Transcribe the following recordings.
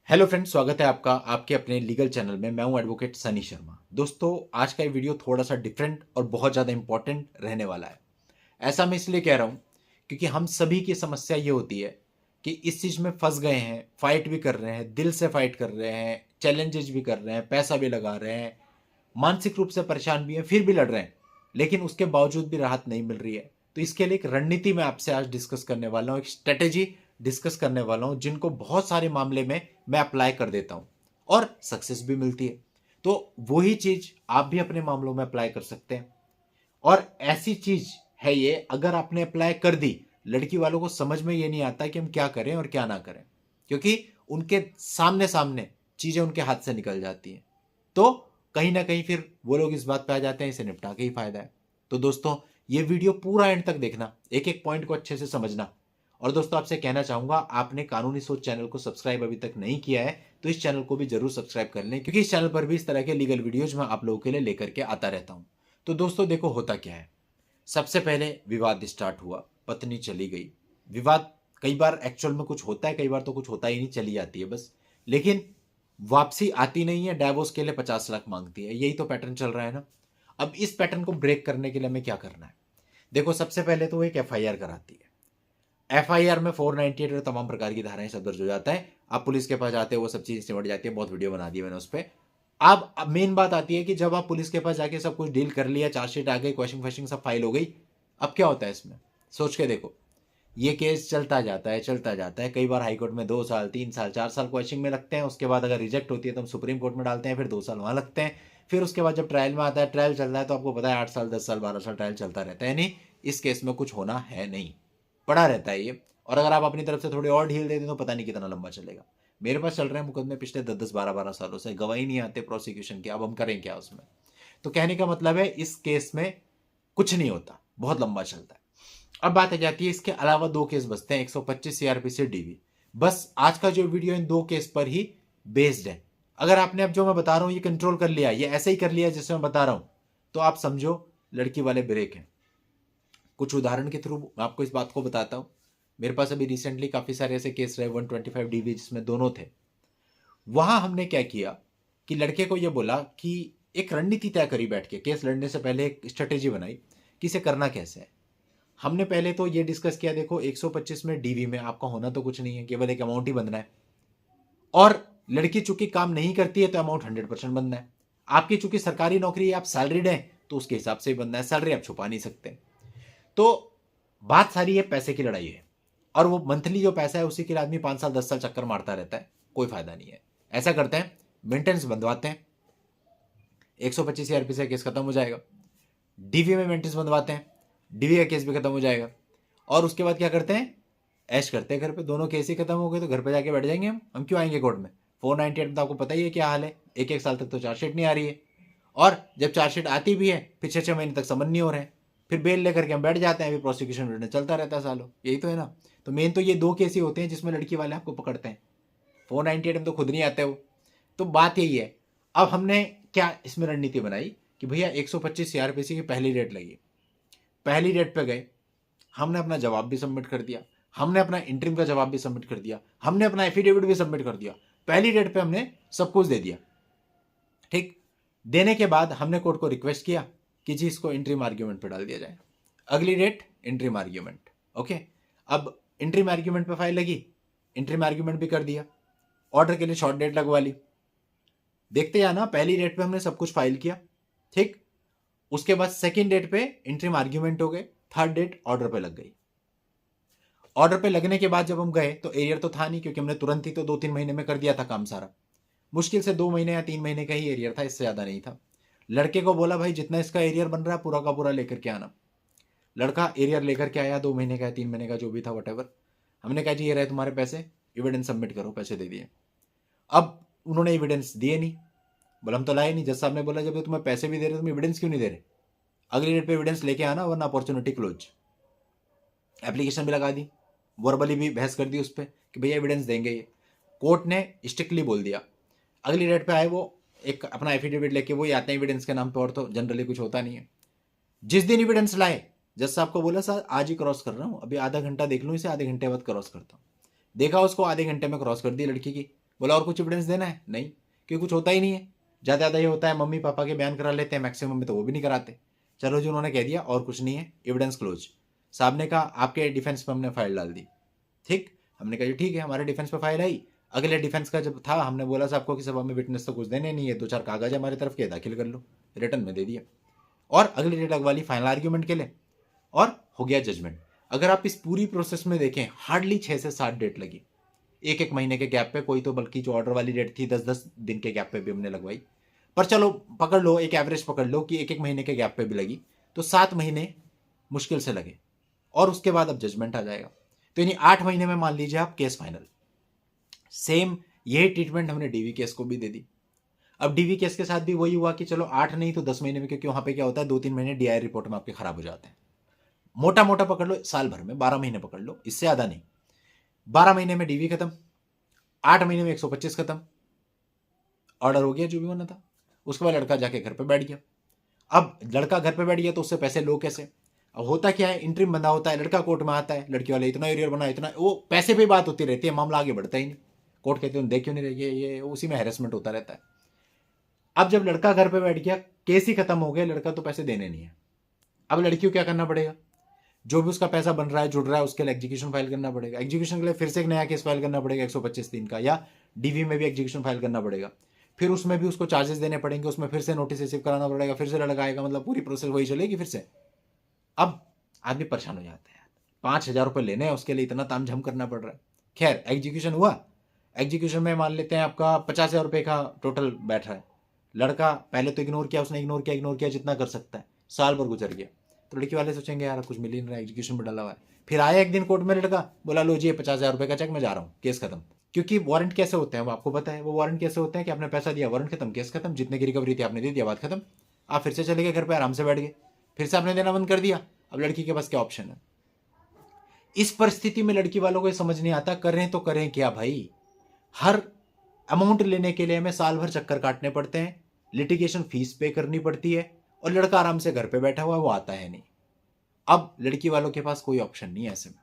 Hello friends, स्वागत है आपका आपके अपने लीगल चैनल में। मैं हूं एडवोकेट सनी शर्मा। दोस्तों, आज का ये वीडियो थोड़ा सा डिफरेंट और बहुत ज़्यादा इंपॉर्टेंट रहने वाला है। ऐसा मैं इसलिए कह रहा हूं क्योंकि हम सभी की समस्या ये होती है कि इस चीज़ में फंस गए हैं, फाइट भी कर रहे हैं, दिल से फाइट कर रहे हैं, चैलेंजेस भी कर रहे हैं, पैसा भी लगा रहे हैं, मानसिक रूप से परेशान भी हैं, फिर भी लड़ रहे हैं, लेकिन उसके बावजूद भी राहत नहीं मिल रही है। तो इसके लिए एक रणनीति मैं आपसे आज डिस्कस करने वाला हूँ, एक स्ट्रेटेजी डिस्कस करने वाला हूँ, जिनको बहुत सारे मामले में मैं अप्लाई कर देता हूँ और सक्सेस भी मिलती है। तो वही चीज आप भी अपने मामलों में अप्लाई कर सकते हैं। और ऐसी चीज है ये, अगर आपने अप्लाई कर दी, लड़की वालों को समझ में ये नहीं आता कि हम क्या करें और क्या ना करें, क्योंकि उनके सामने सामने चीजें उनके हाथ से निकल जाती हैं। तो कहीं ना कहीं फिर वो लोग इस बात पे आ जाते हैं, इसे निपटा के ही फायदा है। तो दोस्तों, ये वीडियो पूरा एंड तक देखना, एक एक पॉइंट को अच्छे से समझना। और दोस्तों, आपसे कहना चाहूंगा, आपने कानूनी सोच चैनल को सब्सक्राइब अभी तक नहीं किया है तो इस चैनल को भी जरूर सब्सक्राइब कर लें, क्योंकि इस चैनल पर भी इस तरह के लीगल वीडियोज मैं आप लोगों के लिए लेकर के आता रहता हूं। तो दोस्तों देखो, होता क्या है। सबसे पहले विवाद स्टार्ट हुआ, पत्नी चली गई। विवाद कई बार एक्चुअल में कुछ होता है, कई बार तो कुछ होता ही नहीं, चली जाती है बस। लेकिन वापसी आती नहीं है, डाइवोर्स के लिए 50 लाख मांगती है। यही तो पैटर्न चल रहा है ना। अब इस पैटर्न को ब्रेक करने के लिए हमें क्या करना है? देखो, सबसे पहले तो वो एक एफआईआर कराती है। एफआईआर में 498 और तमाम प्रकार की धाराएं सब दर्ज हो जाता है। आप पुलिस के पास जाते हो, वो सब चीजें सिमट जाती है। बहुत वीडियो बना दी मैंने उस पर। अब मेन बात आती है कि जब आप पुलिस के पास जाके सब कुछ डील कर लिया, चार्जशीट आ गई, क्वेश्चन फेशिंग सब फाइल हो गई, अब क्या होता है इसमें? सोच के देखो। ये केस चलता जाता है, चलता जाता है। कई बार हाईकोर्ट में 2 साल, 3 साल, 4 साल क्वेश्चन में लगते हैं। उसके बाद अगर रिजेक्ट होती है तो हम सुप्रीम कोर्ट में डालते हैं, फिर 2 साल वहां लगते हैं। फिर उसके बाद जब ट्रायल में आता है, ट्रायल चल रहा है, तो आपको पता है 8 साल, 10 साल, 12 साल ट्रायल चलता रहता है। नहीं, इस केस में कुछ होना है नहीं, पड़ा रहता है ये। और अगर आप अपनी तरफ से थोड़ी और ढील दे दें तो पता नहीं कितना लंबा चलेगा। मेरे पास चल रहे हैं मुकदमे पिछले 10-10, 12-12 सालों से, गवाही नहीं आते प्रोसिक्यूशन के। अब हम करें क्या उसमें? तो कहने का मतलब है, इस केस में कुछ नहीं होता, बहुत लंबा चलता है। अब बात आ जाती है, इसके अलावा 2 केस बचते हैं, 125 सीआरपीसी डीवी। बस आज का जो वीडियो इन 2 केस पर ही बेस्ड है। अगर आपने अब जो मैं बता रहा हूं ये कंट्रोल कर लिया, ये ऐसे ही कर लिया जैसे मैं बता रहा हूं, तो आप समझो लड़की वाले ब्रेक हैं। कुछ उदाहरण के थ्रू मैं आपको इस बात को बताता हूं। मेरे पास अभी रिसेंटली काफी सारे ऐसे केस रहे, 125 डीवी जिसमें दोनों थे। वहां हमने क्या किया कि लड़के को यह बोला कि एक रणनीति तय करी, बैठ के केस लड़ने से पहले एक स्ट्रेटेजी बनाई कि इसे करना कैसे है। हमने पहले तो ये डिस्कस किया, देखो 125 में डीवी में आपका होना तो कुछ नहीं है, केवल एक अमाउंट ही बंधना है। और लड़की चूंकि काम नहीं करती है तो अमाउंट 100% बंधना है। आपकी चूंकि सरकारी नौकरी है, आप सैलरीड हैं, तो उसके हिसाब से ही बंधना है। सैलरी आप छुपा नहीं सकते। तो बात सारी है, पैसे की लड़ाई है। और वो मंथली जो पैसा है उसी के लिए आदमी 5 साल 10 साल चक्कर मारता रहता है, कोई फायदा नहीं है। ऐसा करते हैं, मेंटेनेंस बंधवाते हैं, 125 सीआरपी से केस खत्म हो जाएगा। डीवी में मेंटेनेंस बंधवाते हैं, डीवी का केस भी खत्म हो जाएगा। और उसके बाद क्या करते हैं? ऐश करते हैं घर पे। दोनों केस ही खत्म हो गए तो घर पे जाके बैठ जाएंगे हम क्यों आएंगे कोर्ट में? 498 में तो आपको पता ही है क्या हाल है, एक एक साल तक तो चार्जशीट नहीं आ रही है। और जब चार्जशीट आती भी है, फिर 6-6 महीने तक समन नहीं हो रहे हैं। फिर बेल लेकर के हम बैठ जाते हैं, फिर प्रोसिक्यूशन चलता रहता है सालों। यही तो है ना। तो मेन तो ये 2 केस ही होते हैं जिसमें लड़की वाले आपको पकड़ते हैं। 498 में तो खुद नहीं आते वो। तो बात यही है। अब हमने क्या इसमें रणनीति बनाई कि भैया 125 सीआरपीसी की पहली डेट लगी, पहली डेट पे गए, हमने अपना जवाब भी सबमिट कर दिया, हमने अपना इंटरिम का जवाब भी सबमिट कर दिया, हमने अपना एफिडेविट भी सबमिट कर दिया। पहली डेट पे हमने सब कुछ दे दिया। ठीक। देने के बाद हमने कोर्ट को रिक्वेस्ट किया कि जी इसको इंटरिम आर्ग्यूमेंट पे डाल दिया जाए। अगली डेट इंटरिम आर्ग्यूमेंट। ओके। अब इंटरिम आर्ग्यूमेंट पे फाइल लगी, इंटरिम आर्ग्यूमेंट भी कर दिया, ऑर्डर के लिए शॉर्ट डेट लगवा ली। देखते जाना, पहली डेट पे हमने सब कुछ फाइल किया। ठीक। उसके बाद सेकेंड डेट पे इंटरिम आर्ग्यूमेंट हो गए, थर्ड डेट ऑर्डर पे लग गई। ऑर्डर पे लगने के बाद जब हम गए तो एरियर तो था नहीं, क्योंकि हमने तुरंत ही तो 2-3 महीने में कर दिया था काम सारा। मुश्किल से 2 महीने या 3 महीने का ही एरियर था, इससे ज्यादा नहीं था। लड़के को बोला भाई जितना इसका एरियर बन रहा है पूरा का पूरा लेकर के आना। लड़का एरियर लेकर के आया, 2 महीने का, 3 महीने का, जो भी था वट। हमने कहा जी ये रहे तुम्हारे पैसे, एविडेंस सबमिट करो, पैसे दे दिए। अब उन्होंने एविडेंस दिए नहीं। बोला हम तो लाए नहीं। जज साहब ने बोला जब ये तुम्हें पैसे भी दे रहे तुम एविडेंस क्यों नहीं दे रहे? अगली डेट पे एविडेंस लेके आना वरना अपॉर्चुनिटी क्लोज। एप्लीकेशन भी लगा दी, वर्बली भी बहस कर दी उस पर कि भैया एविडेंस देंगे ये। कोर्ट ने स्ट्रिक्टली बोल दिया। अगली डेट पे आए वो, एक अपना एफिडेविट लेके वो आते हैं एविडेंस के नाम पे, और तो जनरली कुछ होता नहीं है। जिस दिन एविडेंस लाए, जज साहब को बोला सर आज ही क्रॉस कर रहा हूँ, अभी आधा घंटा देख लूँ इसे, आधे घंटे बाद क्रॉस करता हूँ। देखा उसको, आधे घंटे में क्रॉस कर दी लड़की की। बोला और कुछ एविडेंस देना है? नहीं, क्योंकि कुछ होता ही नहीं है। ज़्यादा ज़्यादा ये होता है मम्मी पापा के बयान करा लेते हैं, मैक्सिमम में तो वो भी नहीं कराते। चलो जी, उन्होंने कह दिया और कुछ नहीं है, एविडेंस क्लोज। साहब ने कहा आपके डिफेंस पे हमने फाइल डाल दी। ठीक, हमने कहा जी ठीक है, हमारे डिफेंस पे फाइल आई। अगले डिफेंस का जब था, हमने बोला साहब को कि साहब हमें विटनेस तो कुछ देने नहीं है, 2-4 कागज हमारी तरफ के दाखिल कर लो। रिटर्न में दे दिया और अगली डेट लगवा ली फाइनल आर्ग्यूमेंट के लिए और हो गया जजमेंट। अगर आप इस पूरी प्रोसेस में देखें, हार्डली 6 से 7 डेट लगी, एक एक महीने के गैप पे। कोई तो बल्कि जो ऑर्डर वाली डेट थी 10-10 दिन के गैप पे भी हमने लगवाई। पर चलो पकड़ लो, एक एवरेज पकड़ लो कि एक एक महीने के गैप पे भी लगी, तो 7 महीने मुश्किल से लगे और उसके बाद अब जजमेंट आ जाएगा। तो यानी 8 महीने में मान लीजिए आप केस फाइनल। सेम यही ट्रीटमेंट हमने डीवी केस को भी दे दी। अब डीवी केस के साथ भी वही हुआ कि चलो 8 नहीं तो 10 महीने में, क्योंकि वहां पे क्या होता है 2-3 महीने डीआई रिपोर्ट में आपके खराब हो जाते हैं। मोटा मोटा पकड़ लो साल भर में 12 महीने पकड़ लो, इससे ज्यादा नहीं। 12 महीने में डीवी खत्म, 8 महीने में 125 खत्म, ऑर्डर हो गया जो भी होना था। उसके बाद लड़का जाके घर पे बैठ गया। अब लड़का घर पे बैठ गया तो उससे पैसे लो कैसे? अब होता क्या है, इंटरिम बंदा होता है, लड़का कोर्ट में आता है, लड़की वाले इतना एरियर बना, इतना, वो पैसे पे बात होती रहती है, मामला आगे बढ़ता ही नहीं। कोर्ट कहते हैं देख क्यों नहीं रही है, ये उसी में हैरेसमेंट होता रहता है। अब जब लड़का घर पे बैठ गया, केस ही खत्म हो गया, लड़का तो पैसे देने नहीं है। अब लड़की को क्या करना पड़ेगा? जो भी उसका पैसा बन रहा है, जुड़ रहा है, उसके लिए एग्जीक्यूशन फाइल करना पड़ेगा। एग्जीक्यूशन के लिए फिर से एक नया केस फाइल करना पड़ेगा 125 दिन का, या डीवी में भी एग्जीक्यूशन फाइल करना पड़ेगा। फिर उसमें भी उसको चार्जेस देने पड़ेंगे, उसमें फिर से नोटिस रिसीव कराना पड़ेगा, फिर से लड़का आएगा, मतलब पूरी प्रोसेस वही चलेगी फिर से। अब आदमी परेशान हो जाता है यार, 5,000 रुपये लेने हैं उसके लिए इतना तामझाम करना पड़ रहा है। खैर एग्जीक्यूशन हुआ, एग्जीक्यूशन में मान लेते हैं आपका 50,000 रुपये का टोटल बैठ रहा है। लड़का पहले तो इग्नोर किया, उसने इग्नोर किया जितना कर सकता है, साल भर गुजर गया। तो लड़की वाले सोचेंगे यार कुछ मिल ही नहीं रहा, एग्जीक्यूशन में डला हुआ है। फिर आया एक दिन कोर्ट में लड़का, बोला लो जी 50,000 रुपये का चेक, मैं जा रहा हूँ, केस खत्म। क्योंकि वारंट कैसे होते हैं वो आपको पता है, वो वारंट कैसे होते हैं कि आपने पैसा दिया, वारंट खत्म, केस खत्म, जितने की रिकवरी थी आपने दे दिया, बात खत्म। आप फिर से चले गए घर पे, आराम से बैठ गए, फिर से आपने देना बंद कर दिया। अब लड़की के पास क्या ऑप्शन है? इस परिस्थिति में लड़की वालों को ये समझ नहीं आता करें तो करें क्या भाई। हर अमाउंट लेने के लिए हमें साल भर चक्कर काटने पड़ते हैं, लिटिगेशन फीस पे करनी पड़ती है, और लड़का आराम से घर पे बैठा हुआ है, वो आता है नहीं। अब लड़की वालों के पास कोई ऑप्शन नहीं है ऐसे में।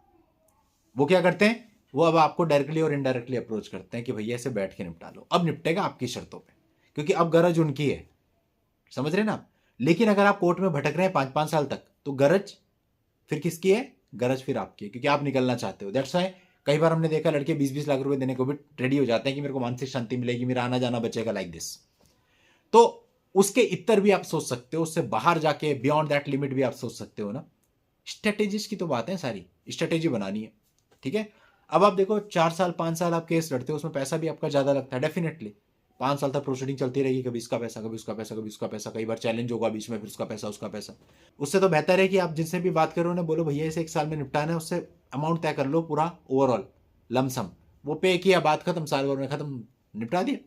वो क्या करते हैं, वो अब आपको डायरेक्टली और इनडायरेक्टली अप्रोच करते हैं कि भैया ऐसे बैठ के निपटा लो। अब निपटेगा आपकी शर्तों पे, क्योंकि अब गरज उनकी है, समझ रहे ना आप। लेकिन अगर आप कोर्ट में भटक रहे हैं 5-5 साल तक, तो गरज फिर किसकी है? गरज फिर आपकी है, क्योंकि आप निकलना चाहते हो। दैट्स वाई कई बार हमने देखा लड़के 20-20 लाख रुपए देने को भी रेडी हो जाते हैं कि मेरे को मानसिक शांति मिलेगी, मेरा आना जाना बचेगा, लाइक दिस। तो उसके इतर भी आप सोच सकते हो, उससे बाहर जाके बियॉन्ड दैट लिमिट भी आप सोच सकते हो ना। स्ट्रेटेजीज की तो बात है, सारी स्ट्रेटेजी बनानी है, ठीक है। अब आप देखो 4 साल 5 साल आप केस लड़ते हो, उसमें पैसा भी आपका ज्यादा लगता है डेफिनेटली। 5 साल तक प्रोसीडिंग चलती रहेगी, कभी इसका पैसा, कभी उसका पैसा, कभी उसका पैसा, कई बार चैलेंज होगा बीच में, फिर उसका पैसा उसका पैसा। उससे तो बेहतर है कि आप जिनसे भी बात करो ना, बोलो भैया इसे 1 साल में निपटाना है, उससे अमाउंट तय कर लो पूरा ओवरऑल लमसम, वो पे किया, बात खत्म, साल भर में खत्म, निपटा दिया।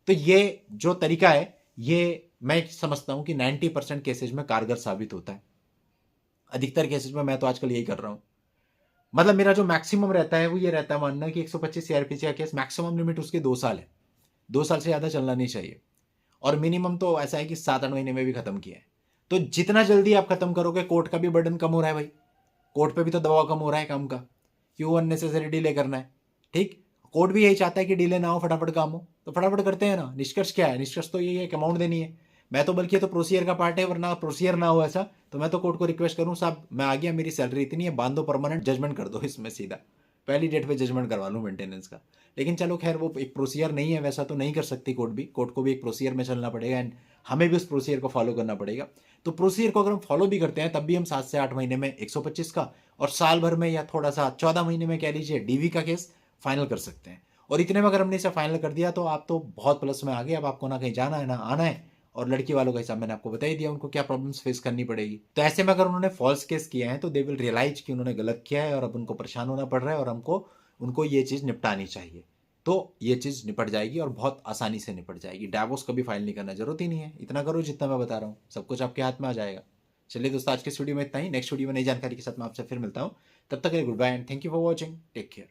तो ये जो तरीका है, ये मैं समझता हूं कि 90% केसेज में कारगर साबित होता है। अधिकतर केसेज में मैं तो आजकल यही कर रहा हूं। मतलब मेरा जो मैक्सिमम रहता है वो ये रहता है मानना कि 125 सीआरपीसी का केस मैक्सिमम लिमिट उसके 2 साल है, 2 साल से ज़्यादा चलना नहीं चाहिए, और मिनिमम तो ऐसा है कि 7-8 महीने में भी खत्म किया है। तो जितना जल्दी आप खत्म करोगे, कोर्ट का भी बर्डन कम हो रहा है भाई, कोर्ट पे भी तो दबाव कम हो रहा है काम का, क्यों अननेसेसरी डिले करना है। ठीक, कोर्ट भी यही चाहता है कि डिले ना हो, फटाफट काम हो, तो फटाफट करते हैं ना। निष्कर्ष क्या है? निष्कर्ष तो यही है कि अमाउंट देनी है। मैं तो बल्कि ये तो प्रोसीजर का पार्ट है, वरना प्रोसीजर ना हो ऐसा तो मैं तो कोर्ट को रिक्वेस्ट करूं, साहब मैं आ गया, मेरी सैलरी इतनी है, बांध दो, परमानेंट जजमेंट कर दो इसमें, सीधा पहली डेट पे जजमेंट करवा लूं मेंटेनेंस का। लेकिन चलो खैर, वो एक प्रोसीजर नहीं है, वैसा तो नहीं कर सकती कोर्ट भी, कोर्ट को भी एक प्रोसीजर में चलना पड़ेगा, एंड हमें भी उस प्रोसीजर को फॉलो करना पड़ेगा। तो प्रोसीजर को अगर हम फॉलो भी करते हैं, तब भी हम 7 से 8 महीने में 125 का, और साल भर में या थोड़ा सा 14 महीने में कह लीजिए डीवी का केस फाइनल कर सकते हैं। और इतने में अगर हमने इसे फाइनल कर दिया तो आप तो बहुत प्लस में आ गए। अब आपको ना कहीं जाना है ना आना है, और लड़की वालों का हिसाब मैंने आपको बता ही दिया, उनको क्या प्रॉब्लम्स फेस करनी पड़ेगी। तो ऐसे में अगर उन्होंने फॉल्स केस किया है तो दे विल रियलाइज कि उन्होंने गलत किया है, और अब उनको परेशान होना पड़ रहा है, और हमको उनको ये चीज़ निपटानी चाहिए। तो ये चीज़ निपट जाएगी, और बहुत आसानी से निपट जाएगी। डाइवोर्स कभी फाइल नहीं करना, जरूरत ही नहीं है, इतना करो जितना मैं बता रहा हूँ, सब कुछ आपके हाथ में आ जाएगा। चलिए दोस्तों, आज के इस वीडियो में इतना ही। नेक्स्ट वीडियो में नई जानकारी के साथ मैं आपसे फिर मिलता हूँ। तब तक के लिए goodbye and thank you for watching, take care.